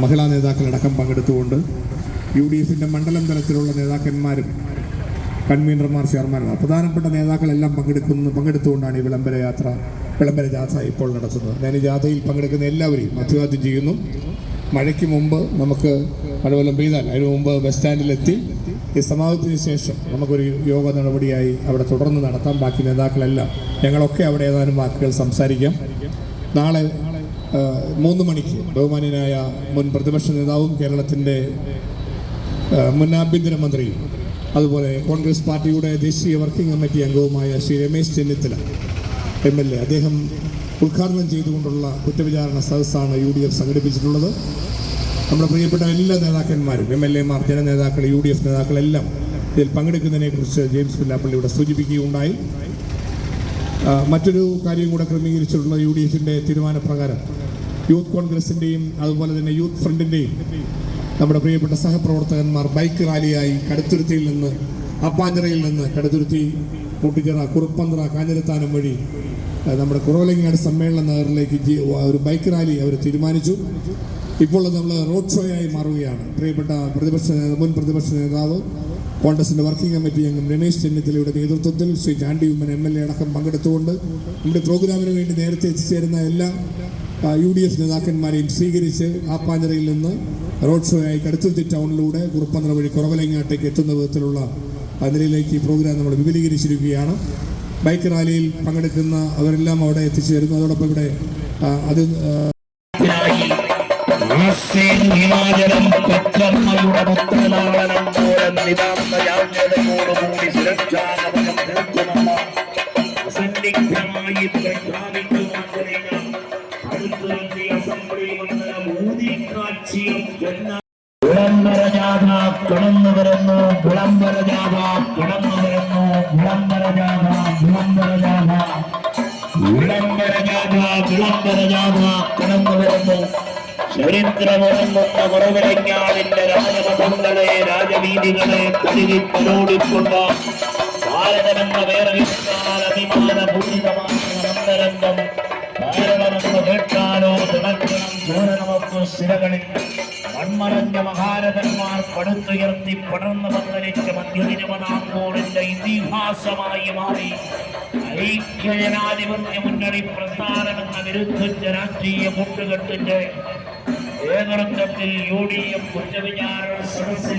മഹിളാ നേതാക്കളടക്കം പങ്കെടുത്തുകൊണ്ട് UDFിൻ്റെ മണ്ഡലം തലത്തിലുള്ള നേതാക്കന്മാരും കൺവീനർമാർ ചെയർമാൻമാർ പ്രധാനപ്പെട്ട നേതാക്കളെല്ലാം പങ്കെടുത്തുകൊണ്ടാണ് ഈ വിളംബര ജാഥ ഇപ്പോൾ നടത്തുന്നത്. ഞാൻ ഈ ജാഥയിൽ പങ്കെടുക്കുന്ന എല്ലാവരെയും അഭിവാദ്യം ചെയ്യുന്നു. മഴയ്ക്ക് മുമ്പ് നമുക്ക് മഴവെള്ളം പെയ്താൽ അതിനു മുമ്പ് ബസ് സ്റ്റാൻഡിലെത്തി ഈ സമാപനത്തിന് ശേഷം നമുക്കൊരു യോഗ നടപടിയായി അവിടെ തുടർന്ന് നടത്താം. ബാക്കി നേതാക്കളെല്ലാം ഞങ്ങളൊക്കെ അവിടെ ഏതാനും വാക്കുകൾ സംസാരിക്കാം. നാളെ 3 മണിക്ക് ബഹുമാന്യനായ മുൻ പ്രതിപക്ഷ നേതാവും കേരളത്തിൻ്റെ മുൻ ആഭ്യന്തരമന്ത്രിയും അതുപോലെ കോൺഗ്രസ് പാർട്ടിയുടെ ദേശീയ വർക്കിംഗ് കമ്മിറ്റി അംഗവുമായ ശ്രീ രമേശ് ചെന്നിത്തല MLA അദ്ദേഹം ഉദ്ഘാടനം ചെയ്തുകൊണ്ടുള്ള കുറ്റവിചാരണ സദസ്സാണ് UDF സംഘടിപ്പിച്ചിട്ടുള്ളത്. നമ്മുടെ പ്രിയപ്പെട്ട എല്ലാ നേതാക്കന്മാരും MLAമാർ, ജനനേതാക്കൾ, UDF നേതാക്കളെല്ലാം ഇതിൽ പങ്കെടുക്കുന്നതിനെക്കുറിച്ച് ജെയിംസ് പുല്ലാപ്പള്ളി ഇവിടെ സൂചിപ്പിക്കുകയുണ്ടായി. മറ്റൊരു കാര്യം കൂടെ ക്രമീകരിച്ചിട്ടുള്ള UDFിൻ്റെ തീരുമാനപ്രകാരം യൂത്ത് കോൺഗ്രസിൻ്റെയും അതുപോലെ തന്നെ യൂത്ത് ഫ്രണ്ടിൻ്റെയും നമ്മുടെ പ്രിയപ്പെട്ട സഹപ്രവർത്തകന്മാർ ബൈക്ക് റാലിയായി കടുത്തുരുത്തിയിൽ നിന്ന് ആപ്പാഞ്ചിറയിൽ നിന്ന് കടുത്തുരുത്തി, മുട്ടിച്ചിറ, കുറുപ്പന്തറ, കാഞ്ഞിരത്താനം വഴി നമ്മുടെ കുറവലങ്ങാട് സമ്മേളന നഗറിലേക്ക് ഒരു ബൈക്ക് റാലി അവർ തീരുമാനിച്ചു. ഇപ്പോൾ നമ്മൾ റോഡ് ഷോയായി മാറുകയാണ്. പ്രിയപ്പെട്ട മുൻ പ്രതിപക്ഷ നേതാവ് കോൺഗ്രസിൻ്റെ വർക്കിംഗ് കമ്മിറ്റി അംഗം രമേശ് ചെന്നിത്തലയുടെ നേതൃത്വത്തിൽ ശ്രീ ചാണ്ടി ഉമ്മൻ MLA അടക്കം പങ്കെടുത്തുകൊണ്ട് നമ്മുടെ പ്രോഗ്രാമിന് വേണ്ടി നേരത്തെ എത്തിച്ചേരുന്ന എല്ലാ UDF നേതാക്കന്മാരെയും സ്വീകരിച്ച് ആപ്പാഞ്ചിറയിൽ നിന്ന് റോഡ് ഷോയായി കടുത്തുരുത്തി ടൗണിലൂടെ കുറുപ്പന്തറ വഴി കുറവലങ്ങാട്ടേക്ക് എത്തുന്ന വിധത്തിലുള്ള നിലയിലേക്ക് ഈ പ്രോഗ്രാം നമ്മൾ വിപുലീകരിച്ചിരിക്കുകയാണ്. ബൈക്ക് റാലിയിൽ പങ്കെടുക്കുന്ന അവരെല്ലാം അവിടെ എത്തിച്ചേരുന്നു. അതോടൊപ്പം ഇവിടെ വിളംബര ജാഥ കടന്നു വരുന്നു, വിളംബര ജാഥ കടന്നു വരുന്നു, വിളംബര ജാഥ, വിളംബര ജാഥ, വിളംബര ജാഥ, വിളംബര ജാഥ കടന്നു വരുന്നു. ചരിത്രമുറങ്ങുന്ന കുറവിലങ്ങാടിന്റെ രാജമഠങ്ങളെ, രാജവീതികളെ കഴുകി തലോടിക്കൊണ്ട് ഭാരതമെന്ന വേറെടുത്താൽ അഭിമാനപൂരിതമായ അനന്തരംഗം ഭാരതമെന്ന് കേട്ടാലോ തുടക്കണം ചോരണമൊക്കെ സ്ഥിരകളിൽ മൺമറഞ്ഞ മഹാരഥന്മാർ പടുത്തുയർത്തി പടർന്നു പന്തലിച്ച മധ്യതിരുവനാങ്കോടിന്റെ ഇതിഹാസമായി മാറി ഐക്യജനാധിപത്യ മുന്നണി പ്രസ്ഥാനമെന്ന വിരുദ്ധ രാഷ്ട്രീയ കൂട്ടുകെട്ടിന്റെ നേതൃത്വത്തിൽ UDF കുറ്റവിചാരണ സദസ്സിൽ